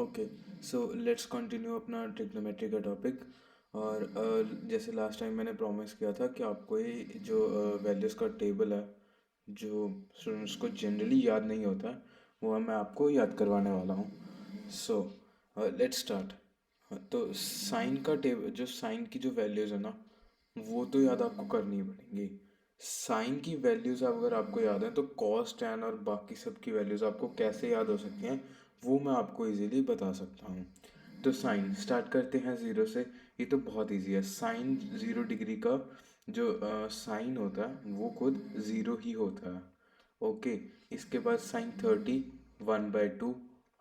Okay, so let's continue अपना trigonometry का topic. और जैसे लास्ट टाइम मैंने प्रॉमिस किया था कि आपको ये जो वैल्यूज़ का टेबल है, जो स्टूडेंट्स को जनरली याद नहीं होता है, वो मैं आपको याद करवाने वाला हूँ। So let's start. तो साइन का टेबल, जो साइन की जो वैल्यूज़ है ना, वो तो याद आपको करनी ही पड़ेंगी। साइन की वैल्यूज़ अगर आपको याद है तो कॉस टैन और बाकी सब की वैल्यूज़ आपको कैसे याद हो सकती हैं, वो मैं आपको इजीली बता सकता हूँ। तो साइन स्टार्ट करते हैं ज़ीरो से। ये तो बहुत इजी है। साइन 0 डिग्री का जो साइन होता है वो खुद ज़ीरो ही होता है। ओके, इसके बाद साइन 30 1/2।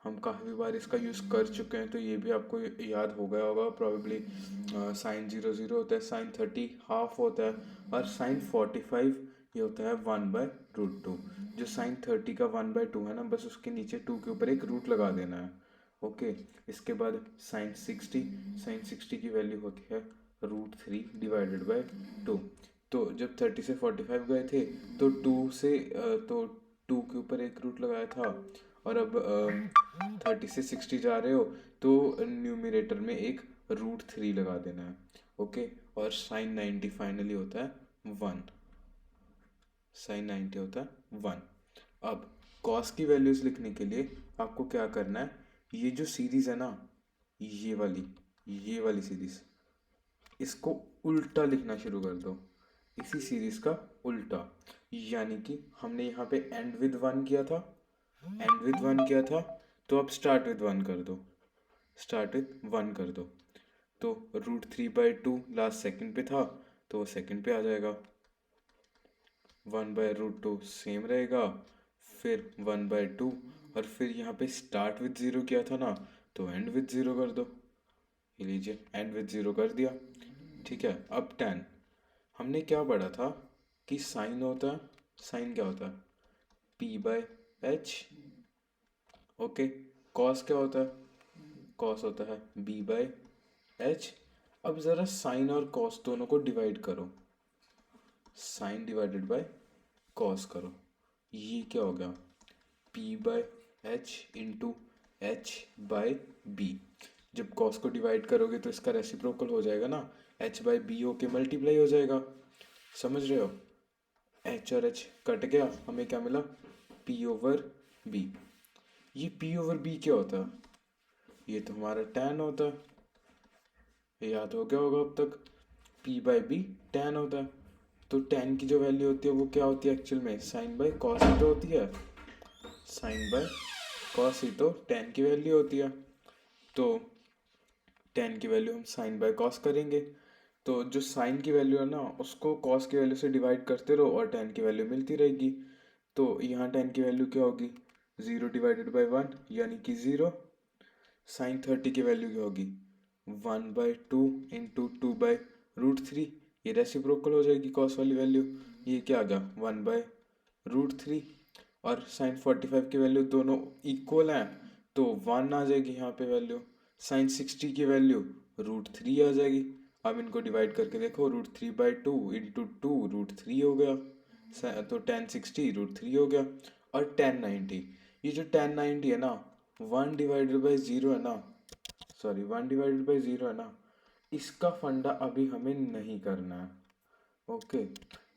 हम काफ़ी बार इसका यूज़ कर चुके हैं, तो ये भी आपको याद हो गया होगा प्रॉबेबली। साइन 0 0 होता है, साइन 30 हाफ होता है, और साइन 45 ये होता है 1/√2। जो साइन 30 का 1/2 है ना, बस उसके नीचे 2 के ऊपर एक रूट लगा देना है। ओके, इसके बाद साइन 60 की वैल्यू होती है √3/2। तो जब 30 से 45 गए थे तो 2 के ऊपर एक रूट लगाया था। और अब 30 से 60 जा रहे हो तो न्यूमरेटर में एक √3 लगा देना है। ओके, और साइन 90 फाइनली होता है 1। साइन 90 होता है 1। अब कॉस की वैल्यूज लिखने के लिए आपको क्या करना है, ये जो सीरीज है ना, ये वाली सीरीज, इसको उल्टा लिखना शुरू कर दो। इसी सीरीज का उल्टा। यानी कि हमने यहाँ पे एंड विद वन किया था, तो अब स्टार्ट विद वन कर दो। तो √3/2 लास्ट सेकंड पे था, तो वो सेकंड पे आ जाएगा। 1/√2 सेम रहेगा, फिर 1/2, और फिर यहाँ पे स्टार्ट विद ज़ीरो किया था ना, तो एंड विद ज़ीरो कर दो। ये लीजिए, एंड विद ज़ीरो कर दिया। ठीक है, अब टेन। हमने क्या पढ़ा था कि साइन क्या होता है, P/H। ओके, कॉस क्या होता है, कॉस होता है B/H। अब ज़रा साइन और कॉस दोनों को डिवाइड करो, साइन डिवाइडेड बाय कॉस करो। ये क्या हो गया, P/H इंटू H/B। जब कॉस को डिवाइड करोगे तो इसका रेसिप्रोकल हो जाएगा ना, H/B होके मल्टीप्लाई हो जाएगा। समझ रहे हो, H और H कट गया, हमें क्या मिला, P/B। ये P/B क्या होता है, ये तो हमारा tan होता है। ये याद हो गया होगा अब तक, P/B tan होता है। तो tan की जो वैल्यू होती है वो क्या होती है एक्चुअल में, साइन बाय कॉस ही तो होती है। साइन बाय कॉस ही तो tan की वैल्यू होती है। तो tan की वैल्यू हम साइन बाय कॉस करेंगे। तो जो साइन की वैल्यू है ना, उसको कॉस की वैल्यू से डिवाइड करते रहो और tan की वैल्यू मिलती रहेगी। तो यहाँ tan की वैल्यू क्या होगी, 0/1 यानी कि 0। साइन 30 की वैल्यू क्या होगी, 1/2 इंटू 2/√3। ये रेसिप्रोकल हो जाएगी कॉस वाली वैल्यू। ये क्या आ गया, 1/√3। और साइन 45 की वैल्यू दोनों इक्वल हैं, तो 1 आ जाएगी यहाँ पे वैल्यू। साइन 60 की वैल्यू √3 आ जाएगी। अब इनको डिवाइड करके देखो, √3/2 इंटू 2 √3 हो गया। तो tan 60 √3 हो गया। और tan 90, ये जो tan 90 है ना, 1/0 है ना, सॉरी 1/0 है ना, इसका फंडा अभी हमें नहीं करना है। ओके,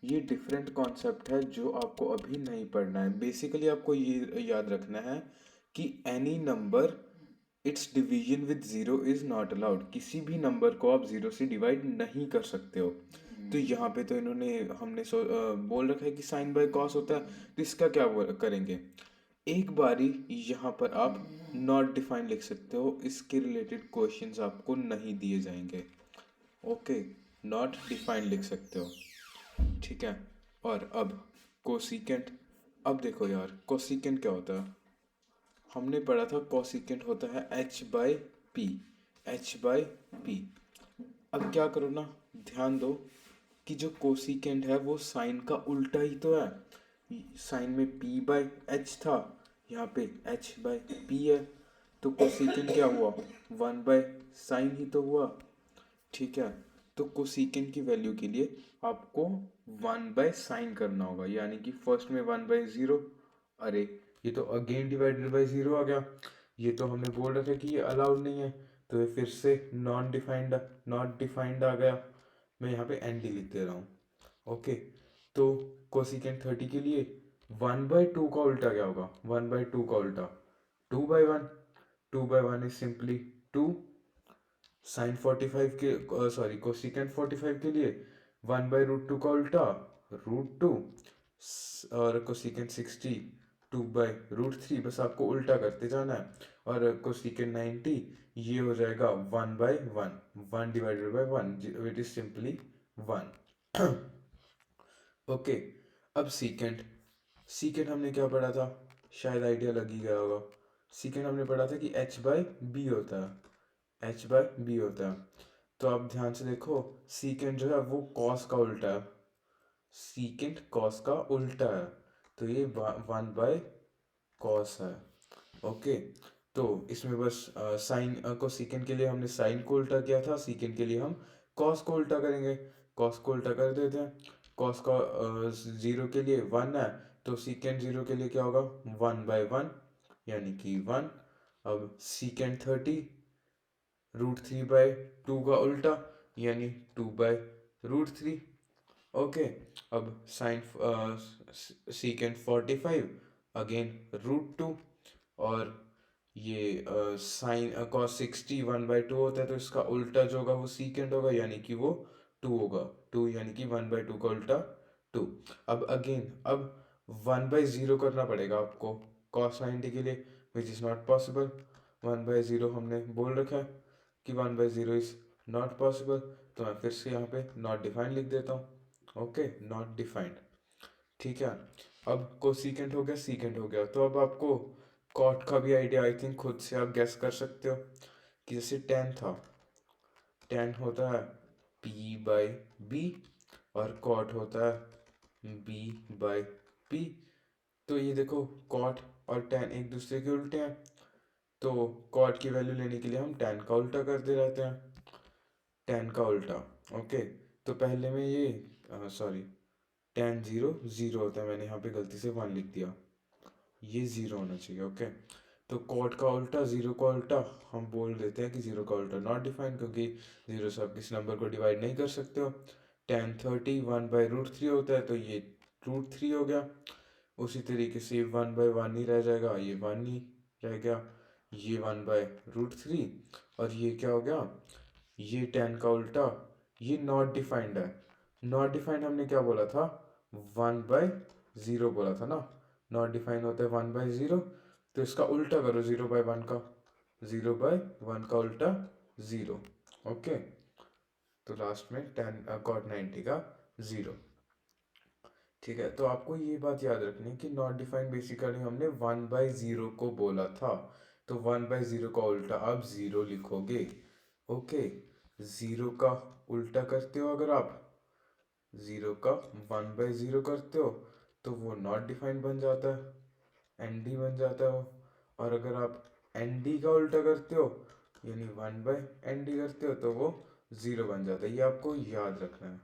ये डिफरेंट कॉन्सेप्ट है जो आपको अभी नहीं पढ़ना है। बेसिकली आपको ये याद रखना है कि any number it's division with zero is not allowed. किसी भी नंबर को आप ज़ीरो से डिवाइड नहीं कर सकते हो। तो यहाँ पे तो हमने बोल रखा है कि साइन बाय कॉस होता है, तो इसका क्या करेंगे, एक बारी यहाँ पर आप नॉट डिफाइन लिख सकते हो। इसके रिलेटेड क्वेश्चंस आपको नहीं दिए जाएंगे। ओके, नॉट डिफाइन लिख सकते हो। ठीक है, और अब कोसिकेंट। अब देखो यार, कोसिकेंट क्या होता है, हमने पढ़ा था कोसिकेंट होता है H/P। H/P। अब क्या करो ना, ध्यान दो कि जो कोसिकेंट है वो साइन का उल्टा ही तो है। साइन में P/H था, यहाँ पे H/P है। तो कोसिकेंट क्या हुआ, 1/sin ही तो हुआ। ठीक है, तो कोसिकेंट की वैल्यू के लिए आपको 1/sin करना होगा, यानी कि फर्स्ट में 1/0। अरे, ये तो अगेन डिवाइडेड बाई 0 आ गया। ये तो हमने बोल रखा है कि ये अलाउड नहीं है, तो ये फिर से नॉट डिफाइंड आ गया। मैं यहाँ पे एन डी लिख दे रहा हूँ। ओके, तो कोसिकेंट 30 के लिए 1/2 का उल्टा क्या होगा? 1/2 का उल्टा 2/1। 2/1 इज सिंपली 2। साइन 45 के सॉरी कोसिकेंट 45 के लिए 1/√2 का उल्टा √2। और कोसिकेंट 60 2/√3। बस आपको उल्टा करते जाना है। और कोसिकेंट 90 ये हो जाएगा 1/1। 1/1 इट इज सिंपली 1। ओके, अब सीकेंट। सीकेंट हमने क्या पढ़ा था? शायद आइडिया लग ही गया होगा। सीकेंट हमने पढ़ा था कि h/b होता है। h/b होता है। तो आप ध्यान से देखो, सीकेंट जो है वो कॉस का उल्टा है। सीकेंट कॉस का उल्टा है, तो ये 1/cos है। ओके, तो इसमें बस साइन को सीकेंट के लिए हमने साइन को उल्टा किया था, सीकेंट के लिए हम कॉस को उल्टा करेंगे। कॉस को उल्टा कर देते हैं। कॉस का 0 के लिए 1 है, तो सीकेंट 0 के लिए क्या होगा? 1/1 यानी कि 1। अब सीकेंट 30 √3/2 का उल्टा यानी 2/√3। ओके, अब साइन सीकेंट 45 अगेन √2। और ये साइन कॉस 60 1/2 होता है, तो इसका उल्टा जो होगा वो सीकेंट होगा, यानी कि वो 2 होगा। 2 यानी कि 1/2 का उल्टा 2। अब 1/0 करना पड़ेगा आपको कॉस 90 के लिए, विच इज़ नॉट पॉसिबल। 1/0 हमने बोल रखा है कि 1/0 इज नॉट पॉसिबल, तो मैं फिर से यहाँ पे नॉट डिफाइंड लिख देता हूँ। Okay, not defined. ठीक है, अब कोसिकेंट हो गया, सीकेंट हो गया, तो अब आपको कॉट का भी आइडिया आई थिंक खुद से आप गेस कर सकते हो कि जैसे टेन था, टेन होता है p/b और कॉट होता है b/p। तो ये देखो, कॉट और टेन एक दूसरे के उल्टे हैं, तो कॉट की वैल्यू लेने के लिए हम टेन का उल्टा करते रहते हैं। टेन का उल्टा। ओके, तो पहले में ये सॉरी, टेन 0 0 होता है, मैंने यहाँ पे गलती से 1 लिख दिया, ये 0 होना चाहिए। ओके, तो कॉट का उल्टा 0 का उल्टा हम बोल देते हैं कि 0 का उल्टा नॉट डिफाइंड, क्योंकि 0 से आप किसी नंबर को डिवाइड नहीं कर सकते हो। टेन 30 1/√3 होता है, तो ये √3 हो गया। उसी तरीके से 1/1 ही रह जाएगा, ये 1 ही रह गया, ये 1/√3। और ये क्या हो गया? ये टेन का उल्टा, ये नॉट डिफाइंड है। नॉट डिफाइंड हमने क्या बोला था? 1/0 बोला था ना। नॉट डिफाइंड होता है 1/0, तो इसका उल्टा करो 0/1 का। 0/1 का उल्टा 0। ओके, तो लास्ट में टेन कॉट 90 का 0। ठीक है, तो आपको ये बात याद रखनी है कि नॉट डिफाइंड बेसिकली हमने 1/0 को बोला था, तो 1/0 का उल्टा आप 0 लिखोगे। ओके, 0 का उल्टा करते हो अगर आप, 0 का 1/0 करते हो, तो वो नॉट डिफाइंड बन जाता है, एन डी बन जाता है वो। और अगर आप एन डी का उल्टा करते हो, यानी 1/ND करते हो, तो वो 0 बन जाता है। ये आपको याद रखना है।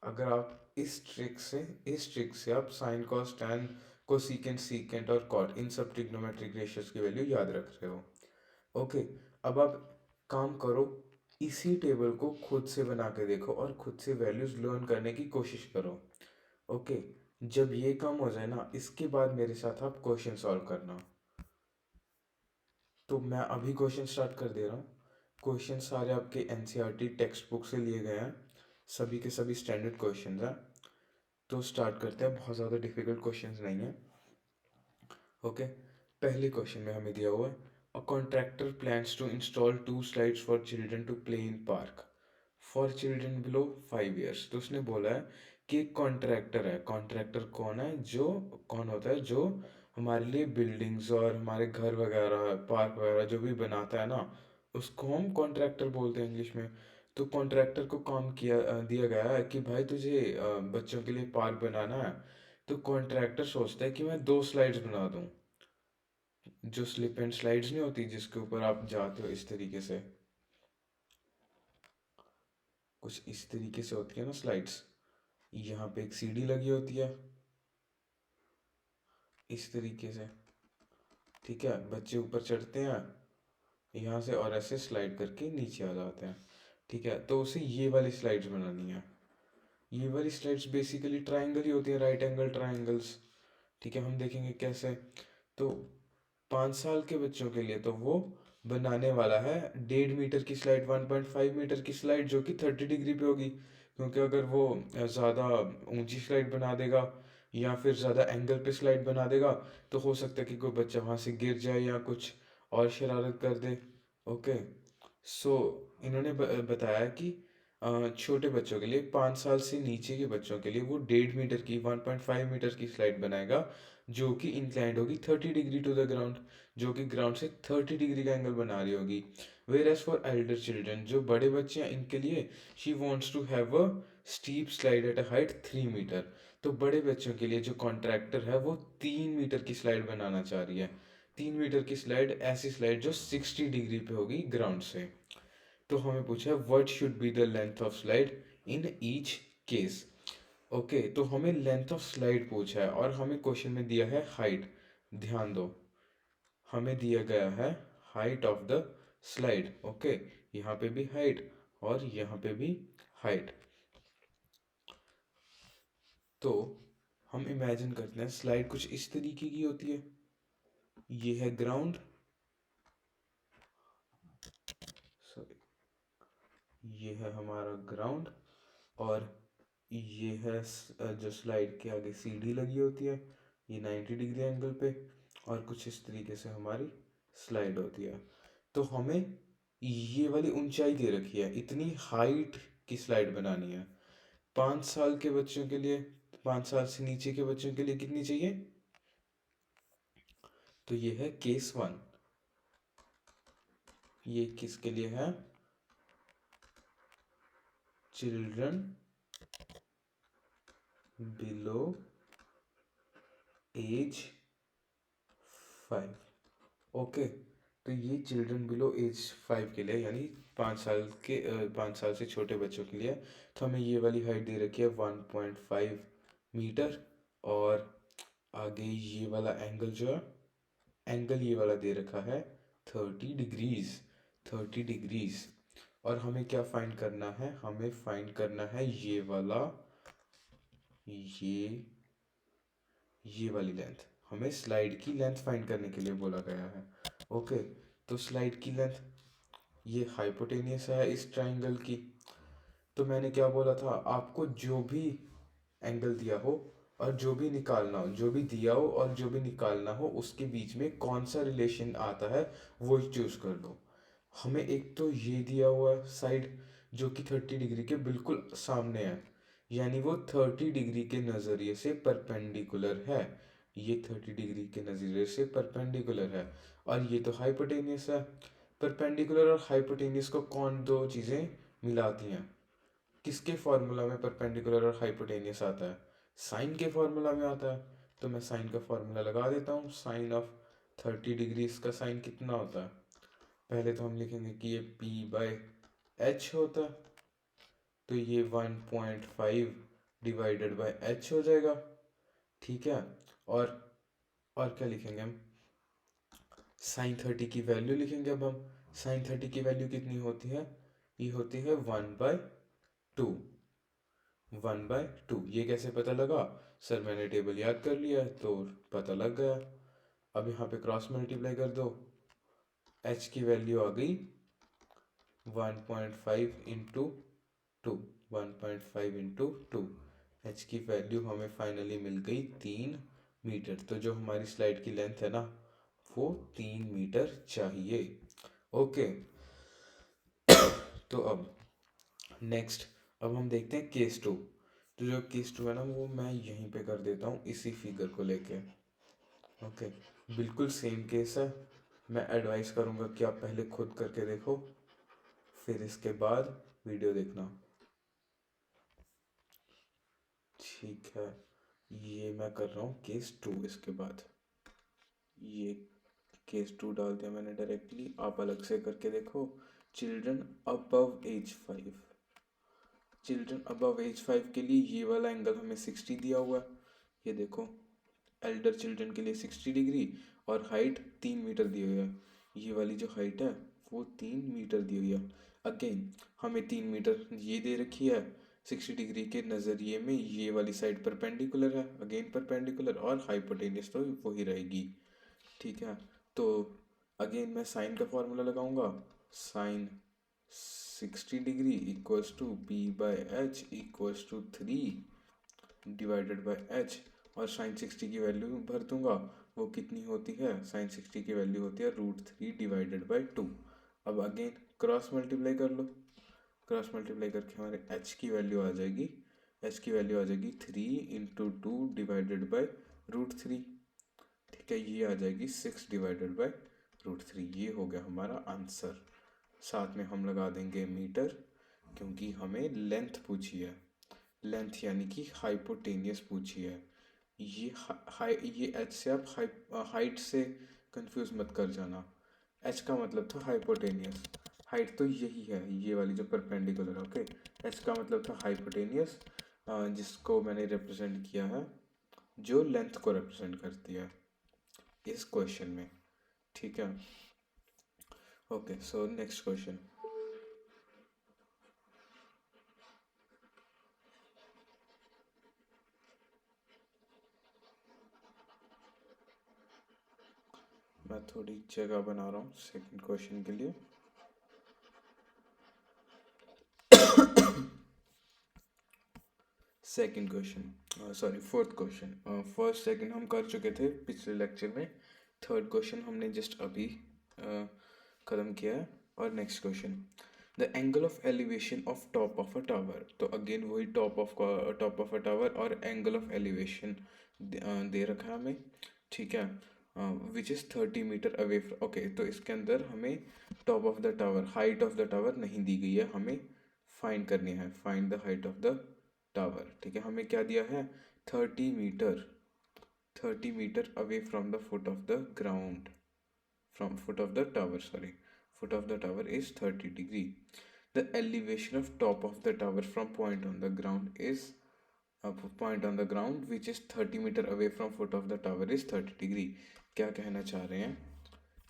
अगर आप इस ट्रिक से आप sine cos tan cosecant secant और कॉट इन सब ट्रिग्नोमेट्रिक रेशियोज की वैल्यू याद रख रहे हो। ओके, अब आप काम करो, इसी टेबल को खुद से बना के देखो और खुद से वैल्यूज लर्न करने की कोशिश करो। ओके, जब ये काम हो जाए ना, इसके बाद मेरे साथ आप क्वेश्चन सॉल्व करना। तो मैं अभी क्वेश्चन स्टार्ट कर दे रहा हूँ। क्वेश्चन सारे आपके एनसीईआरटी टेक्स्ट बुक से लिए गए हैं, सभी के सभी स्टैंडर्ड क्वेश्चंस हैं। तो स्टार्ट करते हैं, बहुत ज़्यादा डिफिकल्ट क्वेश्चंस नहीं है। ओके, पहले क्वेश्चन में हमें दिया हुआ है, a contractor plans to install 2 slides for children to play in park for children below 5 years. तो उसने बोला है कि एक कॉन्ट्रैक्टर है। कॉन्ट्रैक्टर कौन है? जो कौन होता है जो हमारे लिए बिल्डिंग्स और हमारे घर वगैरह पार्क वगैरह जो भी बनाता है ना, उसको हम कॉन्ट्रैक्टर बोलते हैं इंग्लिश में। तो कॉन्ट्रैक्टर को काम दिया गया है कि भाई तुझे बच्चों के लिए पार्क बनाना है। तो कॉन्ट्रैक्टर सोचता है कि मैं 2 स्लाइड्स बना दूं, जो स्लिप एंड स्लाइड्स नहीं होती जिसके ऊपर आप जाते हो इस तरीके से, कुछ इस तरीके से होती है ना स्लाइड्स। यहाँ पे एक सीढ़ी लगी होती है इस तरीके से। ठीक है, बच्चे ऊपर चढ़ते हैं यहाँ से और ऐसे स्लाइड करके नीचे आ जाते हैं। ठीक है, तो उसे ये वाली स्लाइड्स बनानी है। ये वाली स्लाइड्स बेसिकली ट्राइंगल ही होती है, राइट एंगल ट्राइंगल्स। ठीक है, हम देखेंगे कैसे। तो 5 साल के बच्चों के लिए तो वो बनाने वाला है 1.5 मीटर की स्लाइड, 1.5 मीटर की स्लाइड, जो कि 30 डिग्री पे होगी। क्योंकि अगर वो ज़्यादा ऊंची स्लाइड बना देगा या फिर ज़्यादा एंगल पे स्लाइड बना देगा तो हो सकता है कि कोई बच्चा वहाँ से गिर जाए या कुछ और शरारत कर दे। ओके, सो इन्होंने बताया कि छोटे बच्चों के लिए, 5 साल से नीचे के बच्चों के लिए वो 1.5 मीटर की, 1.5 मीटर की स्लाइड बनाएगा, जो कि इंक्लाइंड होगी 30 डिग्री टू द ग्राउंड, जो कि ग्राउंड से 30 डिग्री का एंगल बना रही होगी। Whereas for elder children, जो बड़े बच्चे हैं, इनके लिए she wants to have a steep slide at a height 3 metre. तो बड़े बच्चों के लिए जो कॉन्ट्रैक्टर है वो 3 मीटर की स्लाइड बनाना चाह रही है। 3 मीटर की स्लाइड, ऐसी स्लाइड जो 60 डिग्री पे होगी ग्राउंड से। तो हमें पूछा है what should be the length of slide in each case. Okay, तो हमें लेंथ ऑफ स्लाइड पूछा है और हमें क्वेश्चन में दिया है हाइट। ध्यान दो, हमें दिया गया है height of the slide. Okay, यहाँ पे भी हाइट और यहाँ पे भी हाइट। तो हम इमेजिन करते हैं स्लाइड कुछ इस तरीके की होती है। ये है ग्राउंड, सॉरी, ये है हमारा ग्राउंड, और ये है जो स्लाइड के आगे सीढ़ी लगी होती है, ये 90 डिग्री एंगल पे, और कुछ इस तरीके से हमारी स्लाइड होती है। तो हमें ये वाली ऊंचाई दे रखी है, इतनी हाइट की स्लाइड बनानी है। 5 साल के बच्चों के लिए, 5 साल से नीचे के बच्चों के लिए कितनी चाहिए? तो ये है केस 1। ये किसके लिए है? Children below as 5। ओके, तो ये चिल्ड्रन बिलो एज 5 के लिए, यानी 5 साल के 5 साल से छोटे बच्चों के लिए। तो हमें ये वाली हाइट दे रखी है 1.5 मीटर, और आगे ये वाला एंगल जो है, एंगल ये वाला दे रखा है 30 डिग्रीज, 30 डिग्रीज। और हमें क्या फाइंड करना है? हमें फाइंड करना है ये वाला, ये ये वाली लेंथ। हमें स्लाइड की लेंथ फाइंड करने के लिए बोला गया है। ओके, तो स्लाइड की लेंथ, ये हाइपोटेनियस है इस ट्राइंगल की। तो मैंने क्या बोला था आपको, जो भी एंगल दिया हो और जो भी निकालना हो, जो भी दिया हो और जो भी निकालना हो, उसके बीच में कौन सा रिलेशन आता है वो चूज कर दो। हमें एक तो ये दिया हुआ है साइड, जो कि 30 डिग्री के बिल्कुल सामने है, यानी वो 30 डिग्री के नज़रिए से परपेंडिकुलर है। ये 30 डिग्री के नज़रिए से परपेंडिकुलर है, और ये तो हाइपोटेनियस है। परपेंडिकुलर और हाइपोटेनियस को कौन दो चीज़ें मिलाती हैं? किसके फॉर्मूला में परपेंडिकुलर और हाइपोटेनियस आता है? साइन के फॉर्मूला में आता है। तो मैं साइन का फॉर्मूला लगा देता हूँ। साइन ऑफ 30 डिग्री का साइन कितना होता है? पहले तो हम लिखेंगे कि ये P/H होता है, तो ये 1.5 डिवाइडेड बाय H हो जाएगा। ठीक है, और और क्या लिखेंगे हम? साइन 30 की वैल्यू लिखेंगे। अब हम साइन 30 की वैल्यू कितनी होती है? ये होती है 1/2। 1/2। ये कैसे पता लगा? सर मैंने टेबल याद कर लिया है तो पता लग गया। अब यहाँ पे क्रॉस मल्टीप्लाई कर दो, h की वैल्यू आ गई 1.5 इंटू 2, 1.5 इंटू 2। h की वैल्यू हमें फाइनली मिल गई 3 मीटर। तो जो हमारी स्लाइड की लेंथ है ना, वो 3 मीटर चाहिए। ओके, तो अब नेक्स्ट, अब हम देखते हैं केस 2। तो जो केस 2 है ना, वो मैं यहीं पे कर देता हूँ इसी फिगर को लेके। ओके, बिल्कुल सेम केस है। मैं एडवाइस करूँगा कि आप पहले खुद करके देखो, फिर इसके बाद वीडियो देखना। ठीक है, ये मैं कर रहा हूँ केस 2। इसके बाद ये केस 2 डाल दिया मैंने डायरेक्टली, आप अलग से करके देखो। Children above age 5, children above age 5 के लिए ये वाला एंगल हमें 60 दिया हुआ है। ये देखो, एल्डर चिल्ड्रन के लिए 60 डिग्री और हाइट 3 मीटर दी हुई है। ये वाली जो हाइट है वो 3 मीटर दी हुई है। अगेन हमें 3 मीटर ये दे रखी है। 60 डिग्री के नज़रिए में ये वाली साइड परपेंडिकुलर है, अगेन परपेंडिकुलर, और हाइपोटेनियस तो वही रहेगी। ठीक है, तो अगेन मैं साइन का फॉर्मूला लगाऊंगा। Sine 60 degree equals to P by H equals to 3 divided by H. और साइन 60 की वैल्यू भर दूंगा। वो कितनी होती है? साइन 60 की वैल्यू होती है √3 डिवाइडेड बाय 2। अब अगेन क्रॉस मल्टीप्लाई कर लो। क्रॉस मल्टीप्लाई करके हमारे एच की वैल्यू आ जाएगी। एच की वैल्यू आ जाएगी 3 × 2 डिवाइडेड बाय √3। ठीक है, ये आ जाएगी 6 डिवाइडेड बाय √3। ये हो गया हमारा आंसर। साथ में हम लगा देंगे मीटर, क्योंकि हमें लेंथ पूछी है। लेंथ यानी कि हाइपोटेनियस पूछी है। ये एच से आप हाइट से कंफ्यूज मत कर जाना। एच का मतलब था हाइपोटेनियस, हाइट तो यही है, ये वाली जो परपेंडिकुलर है। ओके, एच का मतलब था हाइपोटेनियस, जिसको मैंने रिप्रेजेंट किया है, जो लेंथ को रिप्रेजेंट करती है इस क्वेश्चन में। ठीक है, ओके, सो नेक्स्ट क्वेश्चन। मैं थोड़ी जगह बना रहा हूँ सेकंड क्वेश्चन के लिए। Second question, sorry fourth question. First second हम कर चुके थे पिछले लेक्चर में। थर्ड क्वेश्चन हमने जस्ट अभी ख़त्म किया है। और next question, the angle of elevation of top of a tower. तो अगेन वही टॉप ऑफ अ टावर और एंगल ऑफ एलिवेशन दे रखा है हमें। ठीक है, which is 30 metre away. Okay, तो इसके अंदर हमें top of the tower, height of the tower नहीं दी गई है, हमें फाइंड करनी है। Find the height of the tower. ठीक है, हमें क्या दिया है? 30 metre. 30 metre away from the foot of the ground, from foot of the tower, sorry, foot of the tower is 30 degree. The elevation of top of the tower from point on the ground is point on the ground which is 30 metre away from foot of the tower is 30 degree. क्या कहना चाह रहे हैं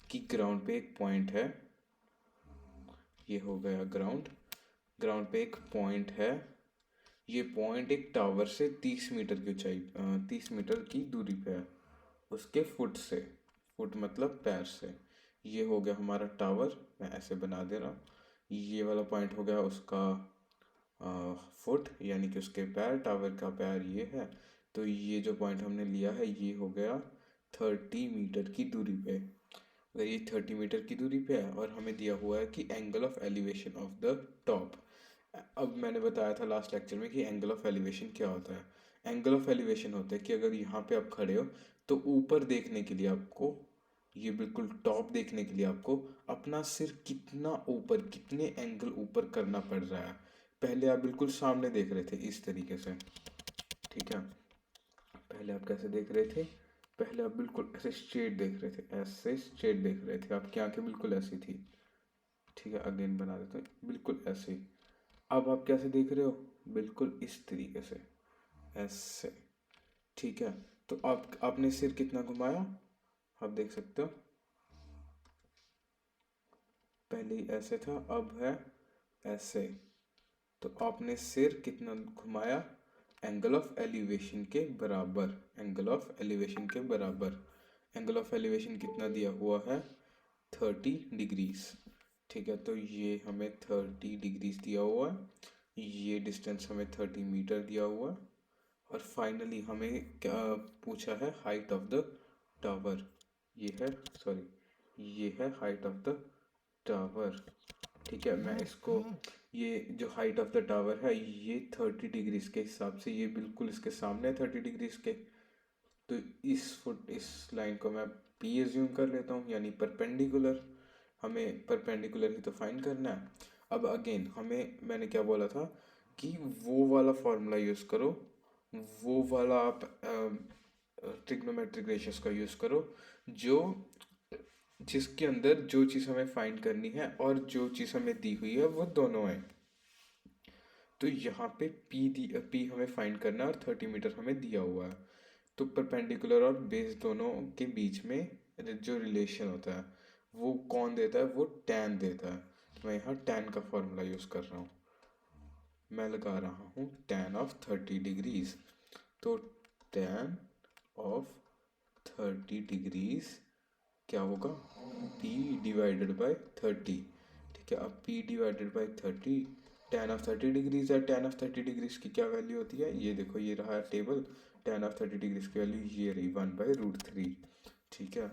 कि ground पे एक point है, ये हो गया ग्राउंड। ग्राउंड पे एक पॉइंट है, ये पॉइंट एक टावर से 30 मीटर की ऊंचाई, 30 मीटर की दूरी पे है उसके फुट से। फुट मतलब पैर से। ये हो गया हमारा टावर, मैं ऐसे बना दे रहा हूँ। ये वाला पॉइंट हो गया उसका फुट, यानी कि उसके पैर, टावर का पैर ये है। तो ये जो पॉइंट हमने लिया है ये हो गया 30 मीटर की दूरी पे। अगर ये 30 मीटर की दूरी पे है और हमें दिया हुआ है कि angle of elevation of the top. अब मैंने बताया था लास्ट लेक्चर में कि एंगल ऑफ एलिवेशन क्या होता है। एंगल ऑफ एलिवेशन होता है कि अगर यहाँ पे आप खड़े हो तो ऊपर देखने के लिए आपको, ये बिल्कुल टॉप देखने के लिए आपको अपना सिर कितना ऊपर, कितने एंगल ऊपर करना पड़ रहा है। पहले आप बिल्कुल सामने देख रहे थे इस तरीके से। ठीक है, पहले आप कैसे देख रहे थे? पहले आप बिल्कुल ऐसे स्ट्रेट देख रहे थे, ऐसे स्ट्रेट देख रहे थे, आपकी आंखें बिल्कुल ऐसी थी। ठीक है, अगेन बना देते हैं, बिल्कुल ऐसे ही। अब आप कैसे देख रहे हो? बिल्कुल इस तरीके से, ऐसे। ठीक है, तो आप आपने सिर कितना घुमाया आप देख सकते हो। पहले ही ऐसे था, अब है ऐसे। तो आपने सिर कितना घुमाया? एंगल ऑफ एलिवेशन के बराबर, एंगल ऑफ एलिवेशन के बराबर। एंगल ऑफ एलिवेशन कितना दिया हुआ है? 30 डिग्रीज। ठीक है, तो ये हमें 30 डिग्रीज दिया हुआ है। ये डिस्टेंस हमें 30 मीटर दिया हुआ है। और फाइनली हमें क्या पूछा है? Height of the tower. ये है, सॉरी, ये है हाइट ऑफ द टावर। ठीक है, मैं इसको, ये जो हाइट ऑफ द टावर है ये 30 डिग्रीज के हिसाब से, ये बिल्कुल इसके सामने है 30 डिग्रीज के। तो इस लाइन को मैं पी एज्यूम कर लेता हूँ, यानी परपेंडिकुलर। हमें परपेंडिकुलर ही तो फाइंड करना है। अब अगेन हमें, मैंने क्या बोला था कि वो वाला फॉर्मूला यूज़ करो, वो वाला आप ट्रिग्नोमेट्रिक रेशियोज का यूज़ करो, जो जिसके अंदर जो चीज़ हमें फाइंड करनी है और जो चीज़ हमें दी हुई है वो दोनों है। तो यहाँ पे पी हमें फाइंड करना है और 30 मीटर हमें दिया हुआ है। तो परपेंडिकुलर और बेस दोनों के बीच में जो रिलेशन होता है वो कौन देता है, वो टैन देता है। तो मैं यहाँ टैन का फॉर्मूला यूज़ कर रहा हूँ। मैं लगा रहा हूँ टैन ऑफ 30 डिग्रीज। तो टैन ऑफ 30 डिग्रीज क्या होगा, P डिवाइडेड बाय 30। ठीक है, अब P divided bye 30, tan of 30 degrees है। टैन ऑफ 30 डिग्रीज की क्या वैल्यू होती है, ये देखो, ये रहा टेबल। टैन ऑफ 30 डिग्रीज की वैल्यू ये रही 1/√3। ठीक है,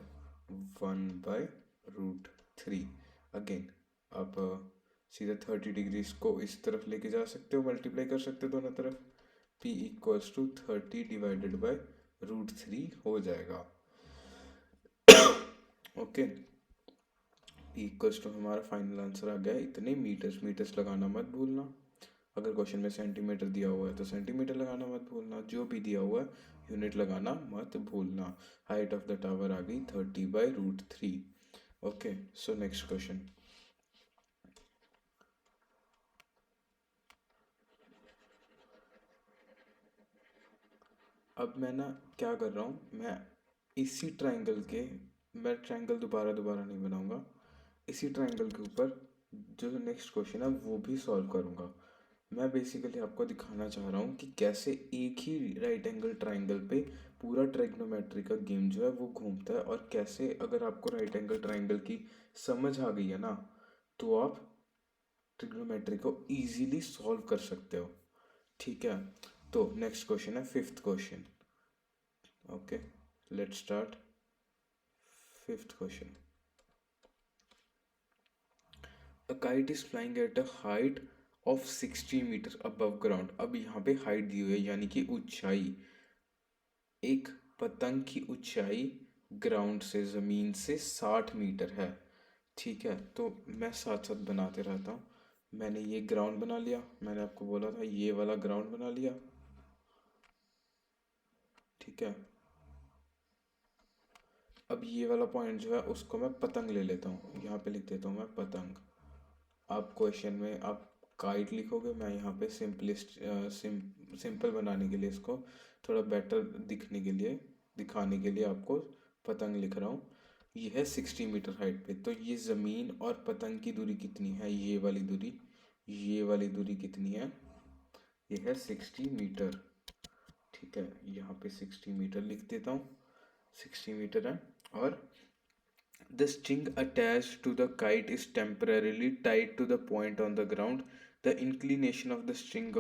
1/√3। अगेन आप सीधा 30 डिग्रीज को इस तरफ लेके जा सकते हो, मल्टीप्लाई कर सकते हो दोनों तरफ। P equals to 30 divided by √3 हो जाएगा। ओके, P इक्वल्स टू हमारा फाइनल आंसर आ गया इतने मीटर्स। मीटर्स लगाना मत भूलना। अगर क्वेश्चन में सेंटीमीटर दिया हुआ है तो सेंटीमीटर लगाना मत भूलना, जो भी दिया हुआ है यूनिट लगाना मत भूलना। हाइट ऑफ द टावर आ गई 30/√3। Okay, so next question. अब मैं ना क्या कर रहा हूँ, मैं इसी ट्रायंगल के, मैं ट्रायंगल दोबारा दोबारा नहीं बनाऊंगा, इसी ट्रायंगल के ऊपर जो नेक्स्ट क्वेश्चन है वो भी सॉल्व करूंगा। मैं बेसिकली आपको दिखाना चाह रहा हूँ कि कैसे एक ही राइट एंगल ट्रायंगल पे पूरा ट्रिग्नोमेट्री का गेम जो है वो घूमता है, और कैसे अगर आपको राइट एंगल ट्रायंगल की समझ आ गई है ना, तो आप ट्रिग्नोमेट्री को इजीली सॉल्व कर सकते हो। ठीक है, तो नेक्स्ट क्वेश्चन है fifth question. Okay, let's start fifth question. A kite is flying at a height of 60 metre above ground। अब यहाँ पे हाइट दी हुई है, यानी कि ऊंचाई। एक पतंग की ऊंचाई ग्राउंड से, ज़मीन से 60 मीटर है। ठीक है, तो मैं साथ साथ बनाते रहता हूँ। मैंने ये ग्राउंड बना लिया, मैंने आपको बोला था ये वाला ग्राउंड बना लिया। ठीक है, अब ये वाला पॉइंट जो है उसको मैं पतंग ले लेता हूँ, यहाँ पे लिख देता हूँ मैं पतंग। आप क्वेश्चन में आप काइट लिखोगे, मैं यहाँ पे सिंपल बनाने के लिए, इसको थोड़ा बेटर दिखने के लिए, दिखाने के लिए आपको पतंग लिख रहा हूँ। ये है 60 मीटर हाइट पे, तो ये ज़मीन और पतंग की दूरी कितनी है, ये वाली दूरी, ये वाली दूरी कितनी है, ये है 60 मीटर। ठीक है, यहाँ पे 60 मीटर लिख देता हूँ, 60 मीटर है। और the string attached to the kite is temporarily tied to the point on the ground. The inclination of the string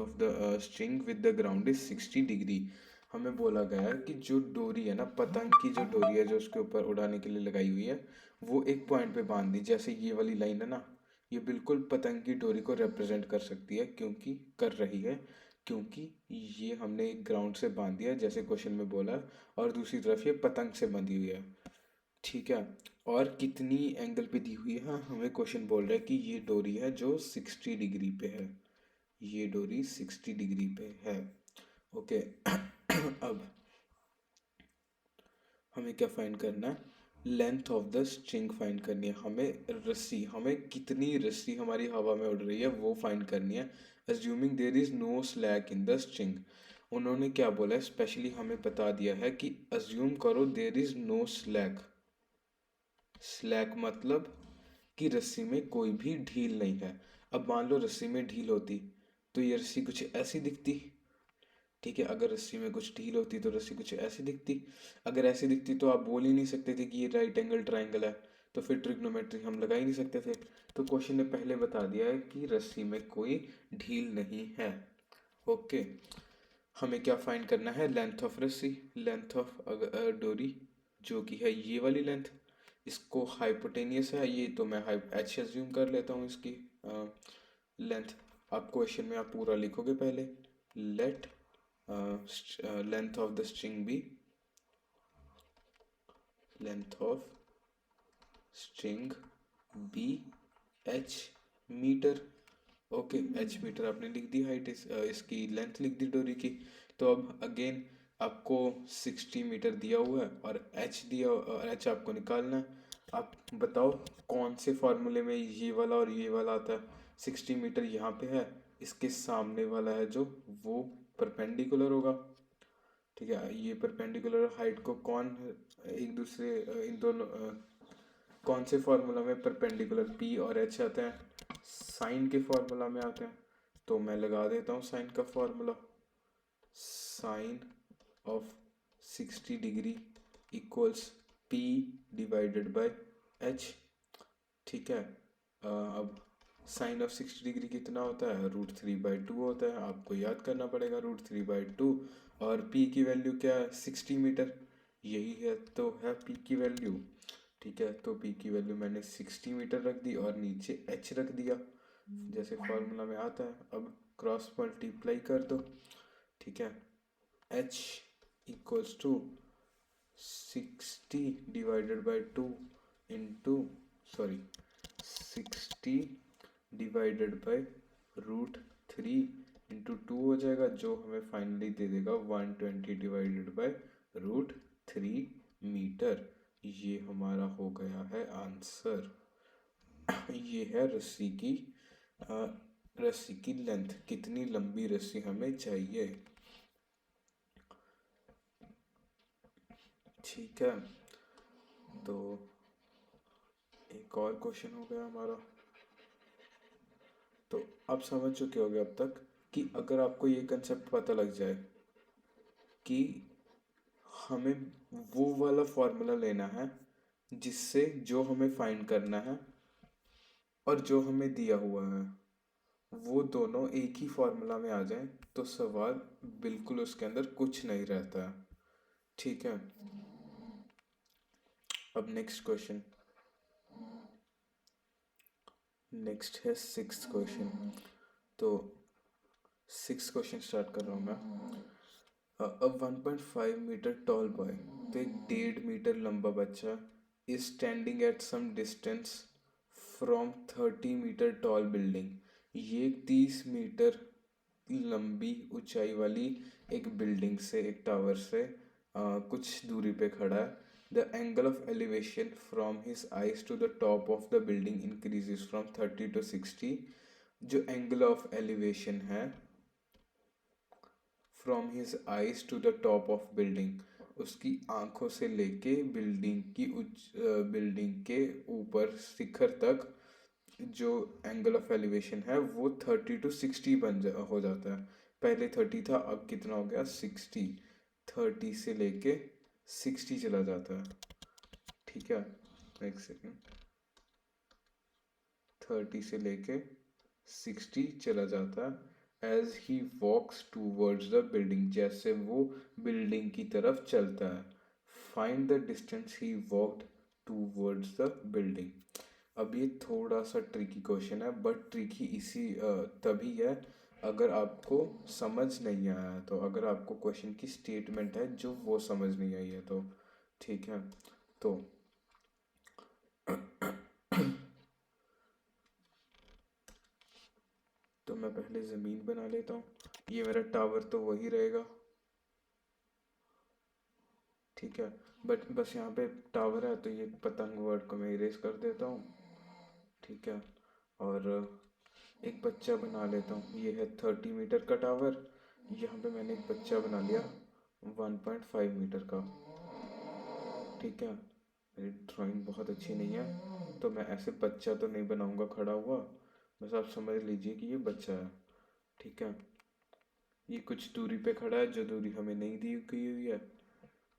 with the ground is 60 degree. हमें बोला गया है कि जो डोरी है ना, पतंग की जो डोरी है जो उसके ऊपर उड़ाने के लिए लगाई हुई है, वो एक पॉइंट पे बांध दी। जैसे ये वाली लाइन है ना, ये बिल्कुल पतंग की डोरी को रिप्रेजेंट कर सकती है, क्योंकि कर रही है, क्योंकि ये हमने एक ग्राउंड से बांध दिया जैसे क्वेश्चन में बोला है, और दूसरी तरफ ये पतंग से बंधी हुई है। ठीक है, और कितनी एंगल पे दी हुई है, हाँ, हमें क्वेश्चन बोल रहा है कि ये डोरी है जो 60 डिग्री पे है, ये डोरी 60 डिग्री पे है। ओके, अब हमें क्या फाइंड करना है, length of the string find करनी है हमें। रस्सी, हमें कितनी रस्सी हमारी हवा में उड़ रही है वो फाइंड करनी है। Assuming there is no slack in the string. उन्होंने क्या बोला है, स्पेशली हमें बता दिया है कि अज्यूम करो there is no slack. Slack मतलब कि रस्सी में कोई भी ढील नहीं है। अब मान लो रस्सी में ढील होती तो ये रस्सी कुछ ऐसी दिखती। ठीक है, अगर रस्सी में कुछ ढील होती तो रस्सी कुछ ऐसी दिखती। अगर ऐसी दिखती तो आप बोल ही नहीं सकते थे कि ये राइट एंगल ट्राइंगल है, तो फिर ट्रिग्नोमेट्री हम लगा ही नहीं सकते थे। तो क्वेश्चन ने पहले बता दिया है कि रस्सी में कोई ढील नहीं है। ओके, हमें क्या फाइंड करना है, लेंथ ऑफ रस्सी, लेंथ ऑफ डोरी, जो कि है ये वाली लेंथ। इसको हाइपोटेनियस है ये, तो मैं एच एज्यूम कर लेता हूँ इसकी लेंथ। आप क्वेश्चन में आप पूरा लिखोगे पहले, let length of the string be, length of string be H metre. Okay, H metre आपने लिख दी, हाइट इसकी लेंथ लिख दी डोरी की। तो अब अगेन आपको 60 मीटर दिया हुआ है और एच दिया, एच आपको निकालना है। आप बताओ कौन से फॉर्मूले में ये वाला और ये वाला आता है। 60 मीटर यहाँ पे है, इसके सामने वाला है जो, वो परपेंडिकुलर होगा। ठीक है, ये परपेंडिकुलर हाइट को कौन एक दूसरे इन दोनों कौन से फॉर्मूला में परपेंडिकुलर पी और एच आते हैं? साइन के फॉर्मूला में आते हैं। तो मैं लगा देता हूँ साइन का formula. Sine of 60 degree equals P divided by H. ठीक है, अब साइन ऑफ 60 डिग्री कितना होता है? √3/2 होता है। आपको याद करना पड़ेगा √3/2। और पी की वैल्यू क्या है? 60 मीटर। यही है तो है पी की वैल्यू। ठीक है, तो पी की वैल्यू मैंने 60 मीटर रख दी और नीचे एच रख दिया जैसे फॉर्मूला में आता है। अब क्रॉस मल्टीप्लाई कर दो। ठीक है, H equals to 60/2 into, sorry, 60/√3 into 2 हो जाएगा, जो हमें फाइनली दे देगा 120/√3 मीटर। ये हमारा हो गया है आंसर। ये है रस्सी की लेंथ, कितनी लंबी रस्सी हमें चाहिए। ठीक है, तो एक और क्वेश्चन हो गया हमारा। तो आप समझ चुके होगे अब तक कि अगर आपको ये कंसेप्ट पता लग जाए कि हमें वो वाला फॉर्मूला लेना है जिससे जो हमें फाइंड करना है और जो हमें दिया हुआ है वो दोनों एक ही फॉर्मूला में आ जाएं, तो सवाल बिल्कुल उसके अंदर कुछ नहीं रहता है। ठीक है, अब नेक्स्ट क्वेश्चन। नेक्स्ट है 6th क्वेश्चन। तो 6th क्वेश्चन स्टार्ट कर रहा हूँ मैं। अ 1.5 मीटर टॉल बॉय, तो एक 1.5 मीटर लंबा बच्चा is standing at some distance from 30 metre tall building. ये 30 मीटर लंबी ऊंचाई वाली एक बिल्डिंग से, एक टावर से कुछ दूरी पे खड़ा है। The angle of elevation from his eyes to the top of the building increases from 30 to 60। जो एंगल ऑफ एलिवेशन है from his eyes to the top of building, उसकी आंखों से लेके बिल्डिंग के ऊपर शिखर तक जो एंगल ऑफ एलिवेशन है वो 30 to 60 हो जाता है। पहले 30 था, अब कितना हो गया? 60। 30 से लेके 60 चला जाता है। ठीक है, एक सेकेंड, 30 से लेके 60 चला जाता है as he walks towards the building, जैसे वो बिल्डिंग की तरफ चलता है। Find the distance he walked towards the building. अब ये थोड़ा सा ट्रिकी क्वेश्चन है, बट ट्रिकी तभी है अगर आपको समझ नहीं आया है। तो अगर आपको क्वेश्चन की स्टेटमेंट है जो वो समझ नहीं आई है तो ठीक है। तो तो मैं पहले ज़मीन बना लेता हूँ। ये मेरा टावर तो वही रहेगा। ठीक है, बट बस यहाँ पे टावर है तो ये पतंग वर्ड को मैं इरेज कर देता हूँ। ठीक है, और एक बच्चा बना लेता हूँ। ये है 30 मीटर का टावर। यहाँ पे मैंने एक बच्चा बना लिया 1.5 मीटर का। ठीक है, मेरी ड्राइंग बहुत अच्छी नहीं है तो मैं ऐसे बच्चा तो नहीं बनाऊंगा खड़ा हुआ, बस आप समझ लीजिए कि ये बच्चा है। ठीक है, ये कुछ दूरी पे खड़ा है, जो दूरी हमें नहीं दी गई हुई है।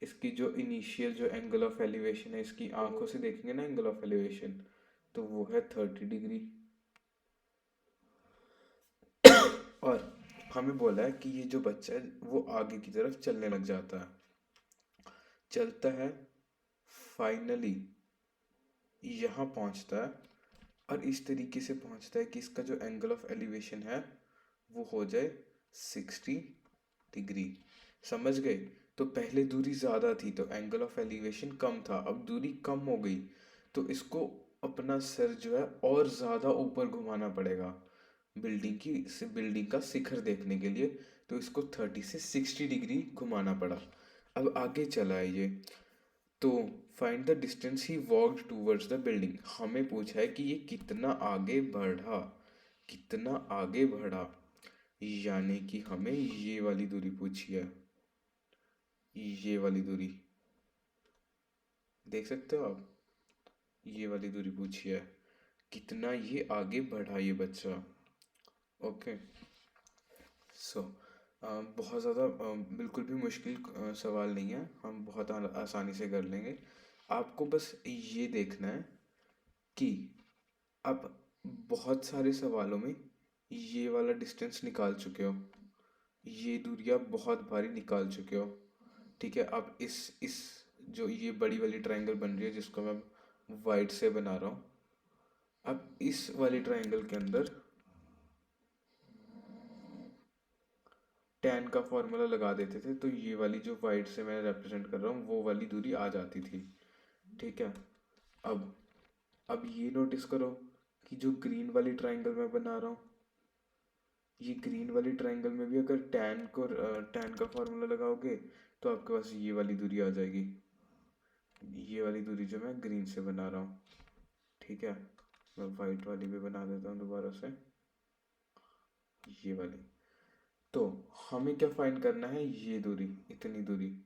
इसकी जो इनिशियल जो एंगल ऑफ एलिवेशन है, इसकी आंखों से देखेंगे ना एंगल ऑफ एलिवेशन, तो वो है 30 डिग्री। और हमें बोला है कि ये जो बच्चा है वो आगे की तरफ चलने लग जाता है, चलता है, फाइनली यहाँ पहुँचता है और इस तरीके से पहुँचता है कि इसका जो एंगल ऑफ एलिवेशन है वो हो जाए 60 डिग्री। समझ गए? तो पहले दूरी ज़्यादा थी तो एंगल ऑफ एलिवेशन कम था, अब दूरी कम हो गई तो इसको अपना सर जो है और ज़्यादा ऊपर घुमाना पड़ेगा बिल्डिंग का शिखर देखने के लिए। तो इसको 30 से 60 डिग्री घुमाना पड़ा। अब आगे चला है ये। तो find the distance he walked towards the building. हमें पूछा है कि ये कितना आगे बढ़ा, कितना आगे बढ़ा, यानी कि हमें ये वाली दूरी पूछी है। ये वाली दूरी देख सकते हो आप, ये वाली दूरी पूछी है, कितना ये आगे बढ़ा ये बच्चा। ओके। सो बहुत ज़्यादा बिल्कुल भी मुश्किल सवाल नहीं है, हम बहुत आसानी से कर लेंगे। आपको बस ये देखना है कि अब बहुत सारे सवालों में ये वाला डिस्टेंस निकाल चुके हो, ये दूरी आप बहुत बारी निकाल चुके हो। ठीक है, अब इस जो ये बड़ी वाली ट्रायंगल बन रही है जिसको मैं वाइट से बना रहा हूँ, अब इस वाले ट्रायंगल के अंदर tan का फॉर्मूला लगा देते थे तो ये वाली जो वाइट से मैं रिप्रेजेंट कर रहा हूँ वो वाली दूरी आ जाती थी। ठीक है। अब अब ये नोटिस करो कि जो ग्रीन वाली ट्रायंगल मैं बना रहा हूँ, ये ग्रीन वाली ट्रायंगल में भी अगर tan का फॉर्मूला लगाओगे तो आपके पास ये वाली दूरी आ जाएगी, ये वाली दूरी जो मैं ग्रीन से बना रहा हूँ। ठीक है, मैं वाइट वाली भी बना देता हूँ दोबारा से, ये वाली। तो हमें क्या फाइंड करना है, ये दूरी, इतनी दूरी,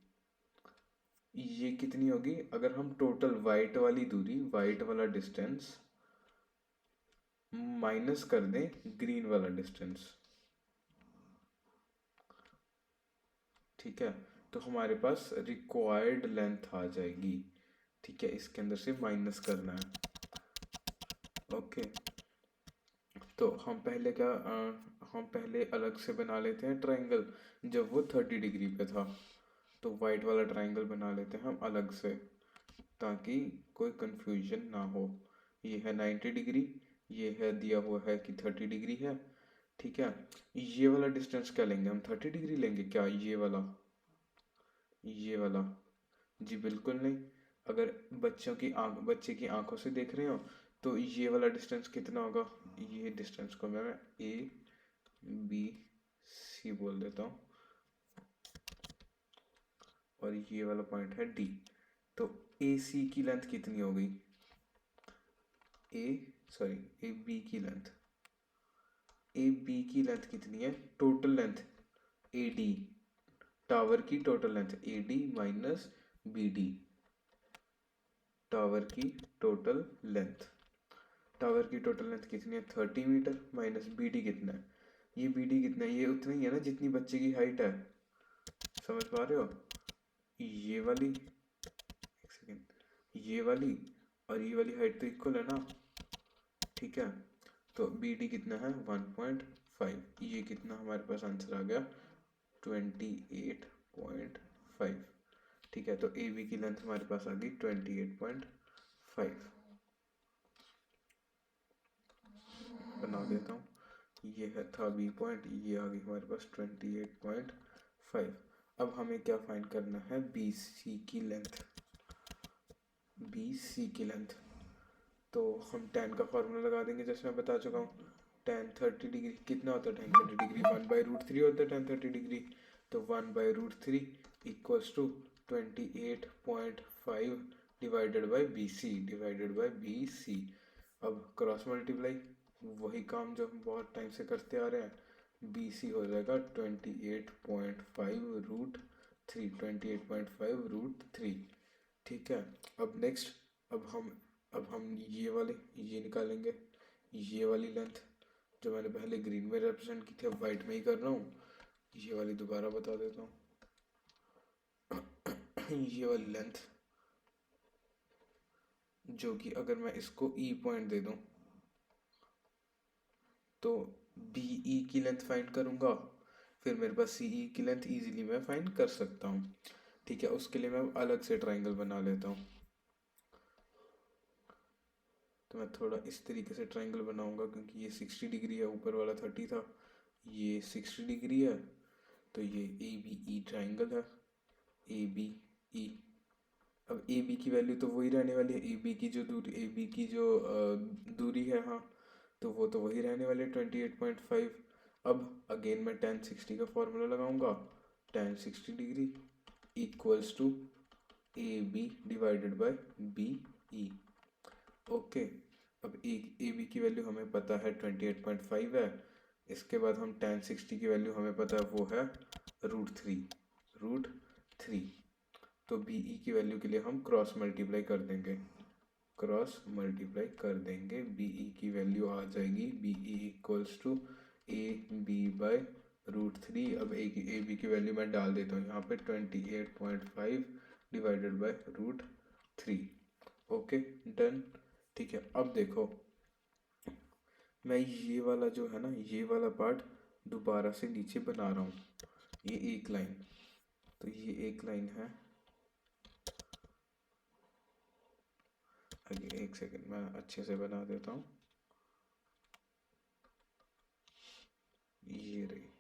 ये कितनी होगी अगर हम टोटल वाइट वाली दूरी, वाइट वाला डिस्टेंस माइनस कर दें ग्रीन वाला डिस्टेंस। ठीक है, तो हमारे पास रिक्वायर्ड लेंथ आ जाएगी। ठीक है, इसके अंदर से माइनस करना है। ओके, तो हम पहले अलग से बना लेते हैं ट्रायंगल जब वो 30 डिग्री पे था। तो वाइट वाला ट्रायंगल बना लेते हैं हम अलग से ताकि कोई कंफ्यूजन ना हो। ये है 90 डिग्री, ये है दिया हुआ है कि 30 डिग्री है। ठीक है, ये वाला डिस्टेंस क्या लेंगे हम, 30 डिग्री लेंगे क्या, ये वाला, ये वाला? जी बिल्कुल नहीं। अगर बच्चे की आंखों से देख रहे हो तो ये वाला डिस्टेंस कितना होगा, ये डिस्टेंस को मैं ए बी सी बोल देता हूँ और ये वाला पॉइंट है डी। तो ए सी की लेंथ कितनी हो गई, ए बी की लेंथ, ए बी की लेंथ कितनी है, total length A D, tower की total length A D minus B D, tower की टोटल लेंथ, टावर की टोटल लेंथ कितनी है 30 मीटर माइनस बी डी कितना है, ये बी डी कितना है, ये उतना ही है ना जितनी बच्चे की हाइट है। समझ पा रहे हो, ये वाली, एक सेकेंड, ये वाली और ये वाली हाइट तो इक्वल है ना। ठीक है, तो बी डी कितना है 1.5, ये कितना हमारे पास आंसर आ गया 28.5। ठीक है, तो ए बी की लेंथ हमारे पास आ गई 28.5। बना देता हूँ, ये है था बी पॉइंट, ये आ गई हमारे पास 28.5। अब हमें क्या फाइंड करना है, बी सी की लेंथ, बी सी की लेंथ। तो हम tan का फॉर्मूला लगा देंगे जैसे मैं बता चुका हूँ, tan 30 डिग्री कितना होता है, tan 30 डिग्री 1/√3 होता है tan 30 डिग्री। तो 1/√3 equals to 28.5 divided by B C. अब क्रॉस मल्टीप्लाई, वही काम जो हम बहुत टाइम से करते आ रहे हैं, बी सी हो जाएगा 28.5√3। ठीक है, अब नेक्स्ट, अब हम ये निकालेंगे, ये वाली लेंथ जो मैंने पहले ग्रीन में रिप्रेजेंट की थी अब वाइट में ही कर रहा हूँ, ये वाली दोबारा बता देता हूँ। ये वाली लेंथ जो कि अगर मैं इसको ई पॉइंट दे दूँ तो बी ई की लेंथ फाइंड करूँगा, फिर मेरे पास सी ई की लेंथ इजीली मैं फाइंड कर सकता हूँ। ठीक है, उसके लिए मैं अलग से ट्राइंगल बना लेता हूँ। तो मैं थोड़ा इस तरीके से ट्राइंगल बनाऊंगा क्योंकि ये 60 डिग्री है, ऊपर वाला 30 था, ये 60 डिग्री है, तो ये ए बी ई ट्राइंगल है, ए बी ई। अब ए बी की वैल्यू तो वही रहने वाली है, ए बी की जो दूरी है, हाँ, तो वो तो वही रहने वाली है 28.5। अब अगेन मैं tan 60 का फॉर्मूला लगाऊंगा, tan 60 degree equals to A B divided by B E. Okay, अब ए बी की वैल्यू हमें पता है 28.5 है, इसके बाद हम tan 60 की वैल्यू हमें पता है वो है √3। तो बी ई की वैल्यू के लिए हम क्रॉस मल्टीप्लाई कर देंगे, बी ई की वैल्यू आ जाएगी B E equals to A B by √3। अब ए बी की वैल्यू मैं डाल देता हूँ यहाँ पे 28.5 डिवाइडेड बाय √3। Okay done. ठीक है, अब देखो मैं ये वाला जो है ना, ये वाला पार्ट दोबारा से नीचे बना रहा हूँ, ये एक लाइन, तो ये एक लाइन है। आगे एक सेकंड मैं अच्छे से बना देता हूँ, ये रही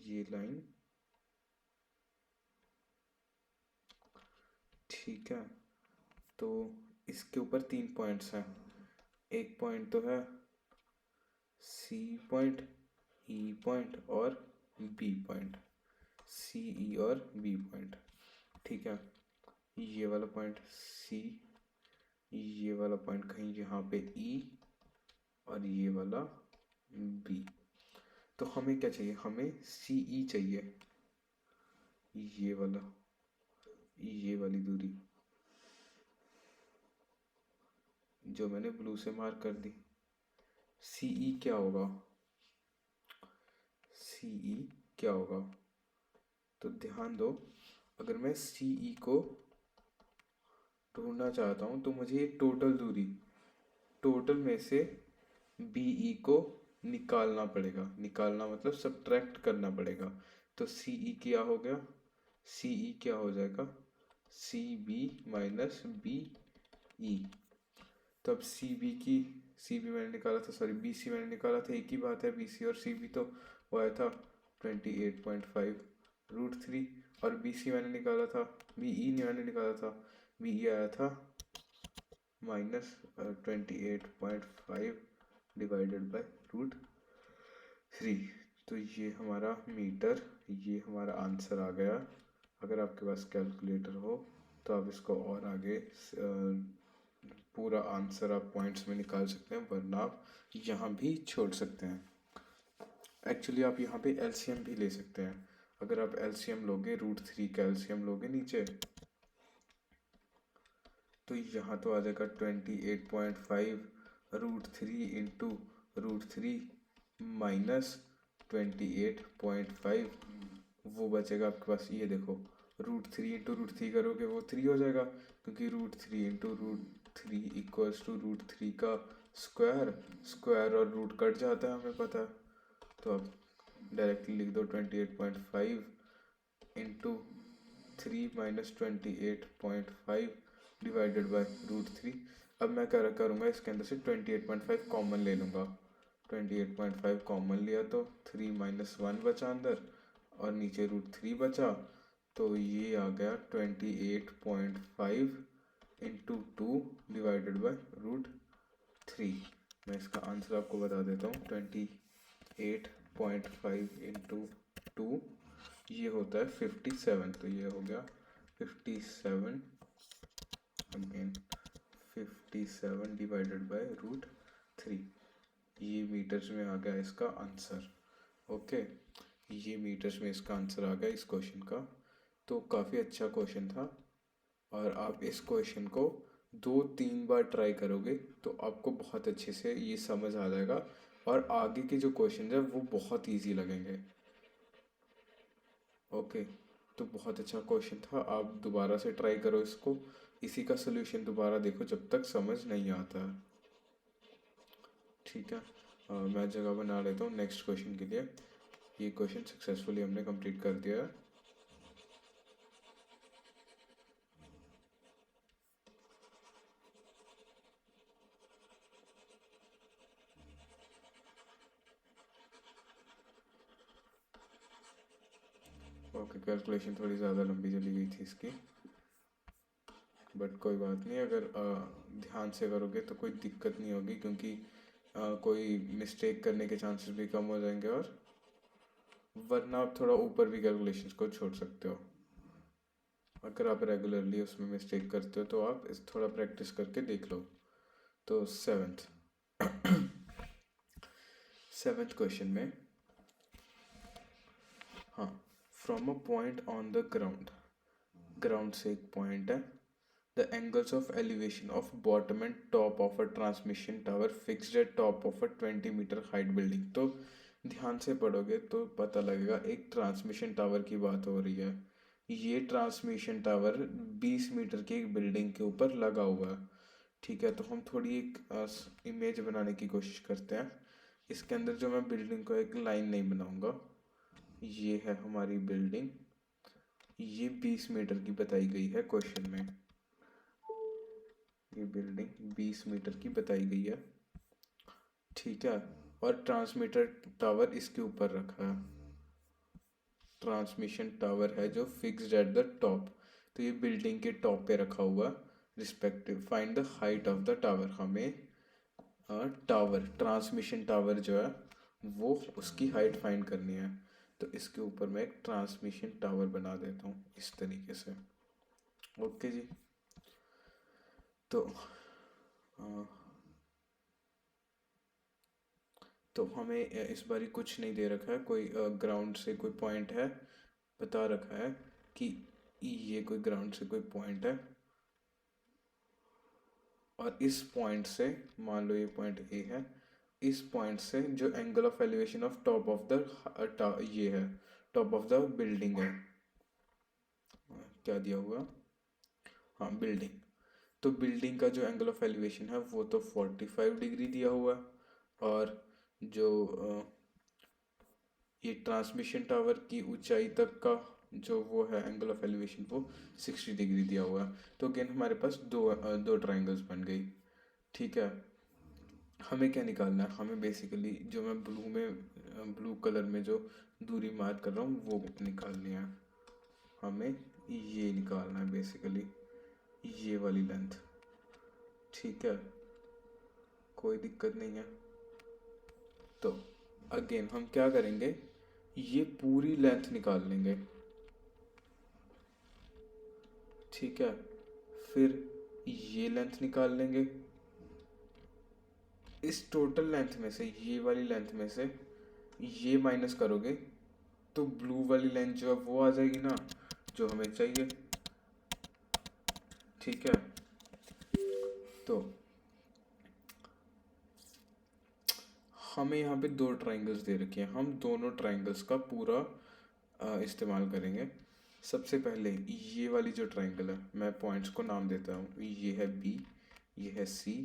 ये लाइन, ठीक है। तो इसके ऊपर 3 पॉइंट्स हैं, एक पॉइंट तो है सी पॉइंट, ई पॉइंट और बी पॉइंट, सी ई और बी पॉइंट, ठीक है। ये वाला पॉइंट सी, ये वाला पॉइंट कहीं यहाँ पे ई और ये वाला बी। तो हमें क्या चाहिए, हमें सी ई चाहिए, ये वाला, ये वाली दूरी जो मैंने ब्लू से मार्क कर दी। सी ई क्या होगा, सी ई क्या होगा, तो ध्यान दो, अगर मैं सी ई को ढूंढना चाहता हूँ तो मुझे ये टोटल दूरी, टोटल में से बी ई को निकालना पड़ेगा, निकालना मतलब सब्ट्रैक्ट करना पड़ेगा। तो सी ई क्या हो गया, सी ई क्या हो जाएगा, C B minus B E. तब सी बी की, सी बी मैंने निकाला था, सॉरी बी सी मैंने निकाला था, एक ही बात है, बी सी और सी बी तो वो आया था 28.5 √3, और बी सी मैंने निकाला था, बी ई मैंने निकाला था, बी ई आया था -28.5 डिवाइडेड बाय √3। तो ये हमारा मीटर, ये हमारा आंसर आ गया। अगर आपके पास कैलकुलेटर हो तो आप इसको और आगे पूरा आंसर आप पॉइंट्स में निकाल सकते हैं, वरना आप यहाँ भी छोड़ सकते हैं। एक्चुअली आप यहाँ पे एलसीएम भी ले सकते हैं। अगर आप एलसीएम लोगे, √3 का एलसीएम लोगे नीचे, तो यहाँ तो आ जाएगा 28.5 √3 इंटू √3 माइनस 28.5, वो बचेगा आपके पास, ये देखो √3 इंटू √3 करोगे वो 3 हो जाएगा, क्योंकि √3 इंटू √3 इक्वल्स टू √3 का स्क्वायर, स्क्वायर और रूट कट जाता है हमें पता है, तो आप डायरेक्टली लिख दो 28.5 इंटू 3 माइनस 28.5 डिवाइडेड बाय √3। अब मैं क्या करूँगा, इसके अंदर से 28.5 कॉमन ले लूँगा, 28.5 कॉमन लिया तो 3 माइनस 1 बचा अंदर, और नीचे √3 बचा, तो ये आ गया 28.5 इंटू 2 डिवाइडेड बाय √3। मैं इसका आंसर आपको बता देता हूँ, 28.5 इंटू 2 ये होता है 57, तो ये हो गया 57, अगेन 57 डिवाइडेड बाय √3। ये मीटर्स में आ गया इसका आंसर। ओके, ये मीटर्स में इसका आंसर आ गया इस क्वेश्चन का। तो काफ़ी अच्छा क्वेश्चन था, और आप इस क्वेश्चन को 2-3 बार ट्राई करोगे तो आपको बहुत अच्छे से ये समझ आ जाएगा, और आगे के जो क्वेश्चन है वो बहुत इजी लगेंगे। ओके, तो बहुत अच्छा क्वेश्चन था, आप दोबारा से ट्राई करो इसको, इसी का सोल्यूशन दोबारा देखो जब तक समझ नहीं आता है, ठीक है। मैं जगह बना लेता हूँ नेक्स्ट क्वेश्चन के लिए। ये क्वेश्चन सक्सेसफुली हमने कंप्लीट कर दिया है। ओके, कैलकुलेशन थोड़ी ज़्यादा लंबी चली गई थी इसकी, बट कोई बात नहीं, अगर ध्यान से करोगे तो कोई दिक्कत नहीं होगी, क्योंकि कोई मिस्टेक करने के चांसेस भी कम हो जाएंगे, और वरना आप थोड़ा ऊपर भी कैलकुलेशंस को छोड़ सकते हो। अगर आप रेगुलरली उसमें मिस्टेक करते हो तो आप इस थोड़ा प्रैक्टिस करके देख लो। तो सेवेंथ क्वेश्चन में, हाँ, from a point on the ground, ground से एक पॉइंट है, the angles of elevation of bottom and top of a transmission tower fixed at top of a 20 metre height building. तो ध्यान से पढ़ोगे तो पता लगेगा एक ट्रांसमिशन टावर की बात हो रही है। ये ट्रांसमिशन टावर 20 मीटर की एक बिल्डिंग के ऊपर लगा हुआ है। ठीक है, तो हम थोड़ी एक इमेज बनाने की कोशिश करते हैं। इसके अंदर जो मैं बिल्डिंग को एक लाइन नहीं बनाऊंगा, ये है हमारी बिल्डिंग, ये 20 मीटर की बताई गई है क्वेश्चन में। ये बिल्डिंग 20 मीटर की बताई गई है। ठीक है, और ट्रांसमीटर टावर इसके ऊपर रखा है। ट्रांसमिशन टावर है जो फिक्स्ड एट द टॉप, तो ये बिल्डिंग के टॉप पे रखा हुआ। Respective find the height of the tower, हमें टावर ट्रांसमिशन टावर जो है वो उसकी हाइट फाइंड करनी है। तो इसके ऊपर मैं एक ट्रांसमिशन टावर बना देता हूँ इस तरीके से। ओके जी, तो तो हमें इस बारी कुछ नहीं दे रखा है, कोई ग्राउंड से कोई पॉइंट है, बता रखा है कि ये कोई ग्राउंड से कोई पॉइंट है, और इस पॉइंट से, मान लो ये पॉइंट ए है, इस पॉइंट से जो angle of elevation of top of the ये है, टॉप ऑफ द बिल्डिंग है, क्या दिया हुआ, हाँ बिल्डिंग, तो बिल्डिंग का जो एंगल ऑफ एलिवेशन है वो तो 45 डिग्री दिया हुआ है, और जो ये ट्रांसमिशन टावर की ऊंचाई तक का जो वो है एंगल ऑफ एलिवेशन वो 60 डिग्री दिया हुआ है। तो अगेन हमारे पास दो ट्राइंगल्स बन गई। ठीक है, हमें क्या निकालना है, हमें बेसिकली जो मैं ब्लू कलर में जो दूरी मार्क कर रहा हूँ वो निकालनी है। हमें ये निकालना है बेसिकली, ये वाली लेंथ। ठीक है, कोई दिक्कत नहीं है। तो अगेन हम क्या करेंगे, ये पूरी लेंथ निकाल लेंगे। ठीक है, फिर ये लेंथ निकाल लेंगे। इस टोटल लेंथ में से, ये वाली लेंथ में से ये माइनस करोगे तो ब्लू वाली लेंथ जो है वो आ जाएगी ना, जो हमें चाहिए। ठीक है, तो हमें यहाँ पे दो ट्राइंगल्स दे रखे हैं, हम दोनों ट्राइंगल्स का पूरा इस्तेमाल करेंगे। सबसे पहले ये वाली जो ट्राइंगल है, मैं पॉइंट्स को नाम देता हूँ, ये है बी, ये है सी,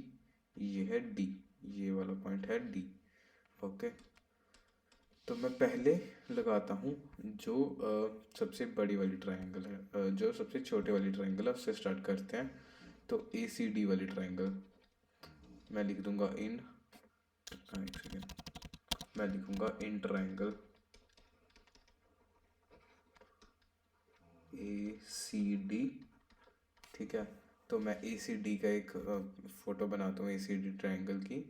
ये है डी, ये वाला पॉइंट है डी। ओके, तो मैं पहले लगाता हूँ जो सबसे बड़ी वाली ट्राइंगल है, जो सबसे छोटे वाली ट्राइंगल है उससे स्टार्ट करते हैं। तो ए सी डी वाली ट्राइंगल मैं लिख दूंगा इन, एक सेकेंड, मैं लिखूंगा in triangle A C D. ठीक है, तो मैं ए सी डी का एक फोटो बनाता हूँ ए सी डी ट्राइंगल की।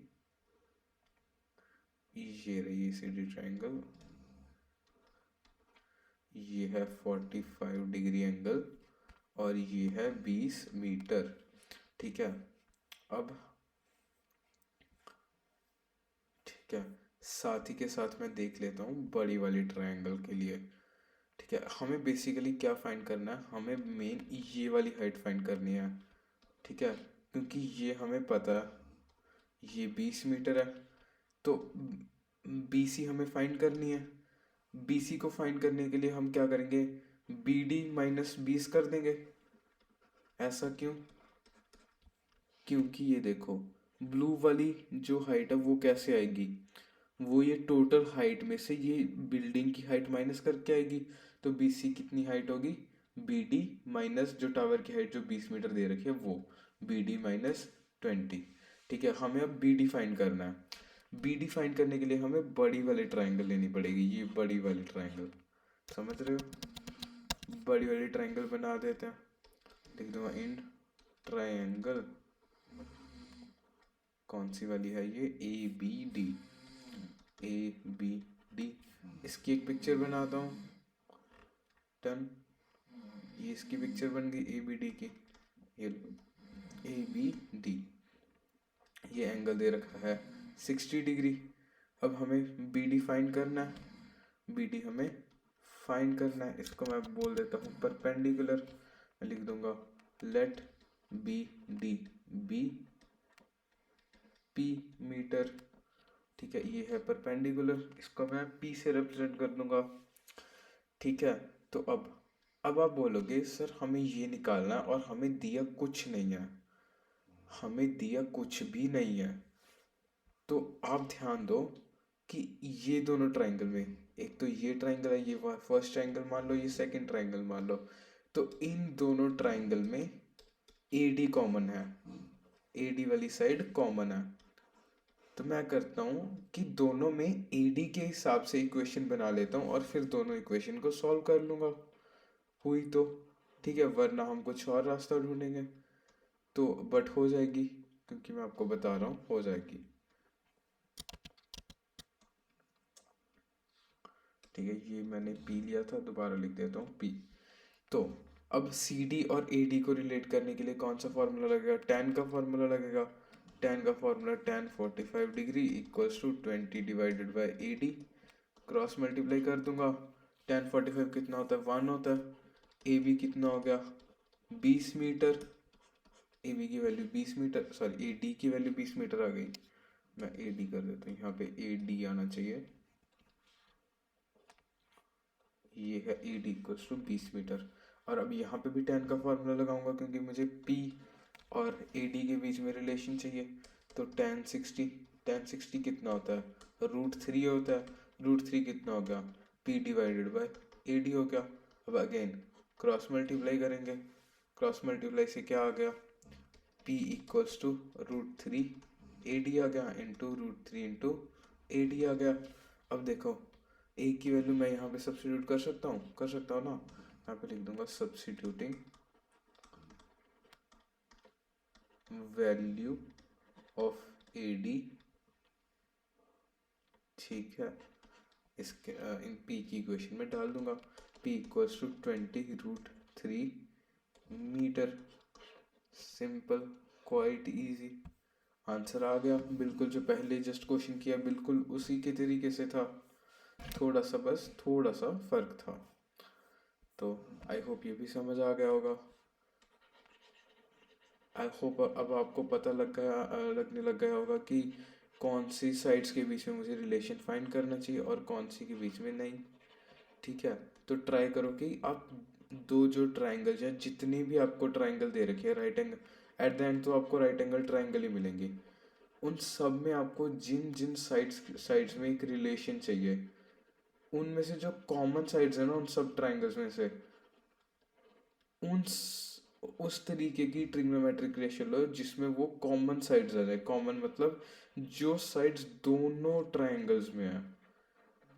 ये रही ए सी डी ट्राइंगल, ये है 45 डिग्री एंगल, और ये है 20 मीटर। ठीक है, अब ठीक है, साथ ही के साथ मैं देख लेता हूँ बड़ी वाली ट्रायंगल के लिए। ठीक है, हमें बेसिकली क्या फाइंड करना है, हमें मेन ये वाली हाइट फाइंड करनी है। ठीक है, क्योंकि ये हमें पता है ये 20 मीटर है, तो बी सी हमें फाइंड करनी है। बी सी को फाइंड करने के लिए हम क्या करेंगे, बी डी -20 कर देंगे। ऐसा क्यों, क्योंकि ये देखो ब्लू वाली जो हाइट है वो कैसे आएगी, वो ये टोटल हाइट में से ये बिल्डिंग की हाइट माइनस करके आएगी। तो बी सी कितनी हाइट होगी, बी डी माइनस जो टावर की हाइट जो 20 मीटर दे रखी है वो, बी डी -20। ठीक है, हमें अब बी डी फाइंड करना है। बी डी फाइंड करने के लिए हमें बड़ी वाली ट्राइंगल लेनी पड़ेगी, ये बड़ी वाली ट्राइंगल, समझ रहे हो, बड़ी वाली ट्राइंगल बना देते हैं। लिख दूंगा इन ट्राइंगल, कौन सी वाली है ये, A B D, A B D. इसकी एक पिक्चर बनाता हूँ, डन, ये इसकी पिक्चर बन गई ए बी डी की। ये ए बी डी, ये एंगल दे रखा है 60 डिग्री। अब हमें बी डी फाइंड करना है, बी डी हमें फाइंड करना है, इसको मैं बोल देता हूँ परपेंडिकुलर। मैं लिख दूंगा let B D be P metre. ठीक है, ये है परपेंडिकुलर, इसको मैं पी से रिप्रेजेंट कर दूंगा। ठीक है, तो अब आप बोलोगे सर हमें ये निकालना है और हमें दिया कुछ नहीं है, हमें दिया कुछ भी नहीं है। तो आप ध्यान दो कि ये दोनों ट्राइंगल में, एक तो ये ट्राइंगल है, ये फर्स्ट ट्राइंगल मान लो, ये सेकंड ट्राइंगल मान लो, तो इन दोनों ट्राइंगल में एडी कॉमन है, एडी वाली साइड कॉमन है। तो मैं करता हूँ कि दोनों में एडी के हिसाब से इक्वेशन बना लेता हूँ और फिर दोनों इक्वेशन को सॉल्व कर लूँगा। हुई तो ठीक है, वरना हम कुछ और रास्ता ढूंढेंगे। तो बट हो जाएगी, क्योंकि मैं आपको बता रहा हूँ हो जाएगी। ठीक है, ये मैंने पी लिया था, दोबारा लिख देता हूँ पी। तो अब सी डी और ए डी को रिलेट करने के लिए कौन सा फॉर्मूला लगेगा? tan का फॉर्मूला लगेगा। tan का formula tan 45 degree equals to 20 divided by A D, cross multiply कर दूंगा। tan 45 कितना होता है? 1 होता है। ए बी कितना हो गया? 20 मीटर। ए बी की value 20 metre, sorry A D की वैल्यू 20 मीटर आ गई। मैं ए डी कर देता हूँ, यहाँ पे ए डी आना चाहिए। ये है A D equals to 20 metre. और अब यहाँ पे भी tan का फॉर्मूला लगाऊंगा, क्योंकि मुझे P और ए डी के बीच में रिलेशन चाहिए। तो tan 60 कितना होता है? √3 होता है। √3 कितना हो गया? P divided by A D हो गया। अब अगेन क्रॉस मल्टीप्लाई करेंगे, क्रॉस मल्टीप्लाई से क्या आ गया? P equals to √3 A D आ गया, इंटू √3 इंटू ए डी आ गया। अब देखो ए की वैल्यू मैं यहाँ पे सब्स्टिट्यूट कर सकता हूँ, कर सकता हूँ ना। यहाँ पे लिख दूंगा substituting value of A D. ठीक है, इसके इन पी की इक्वेशन में डाल दूंगा। P equals to 20√3 metre. Simple, quite easy, answer आ गया बिल्कुल। जो पहले जस्ट क्वेश्चन किया बिल्कुल उसी के तरीके से था, थोड़ा सा बस थोड़ा सा फर्क था। तो आई होप ये भी समझ आ गया होगा। आई होप अब आपको पता लगने लग गया होगा कि कौन सी साइड्स के बीच में मुझे रिलेशन फाइंड करना चाहिए और कौन सी के बीच में नहीं। ठीक है, तो ट्राई करो कि आप दो जो ट्राइंगल या जितनी भी आपको ट्राइंगल दे रखी है, right angle, at the end तो आपको राइट एंगल ट्राइंगल ही मिलेंगे। उन सब में आपको जिन जिन साइड्स में एक रिलेशन चाहिए, उनमें से जो कॉमन साइड्स है ना उन सब ट्राइंगल्स में से, उन उस तरीके की ट्रिग्नोमेट्रिक रेशियो लो जिसमें वो कॉमन साइड्स आ जाए। कॉमन मतलब जो साइड्स दोनों ट्राइंगल्स में है,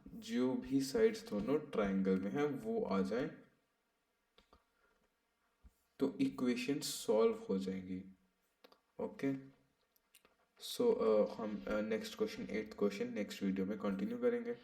जो भी साइड्स दोनों ट्राइंगल में है वो आ जाए, तो इक्वेशन सॉल्व हो जाएंगी। ओके, सो हम next question, 8th question next video में कंटिन्यू करेंगे।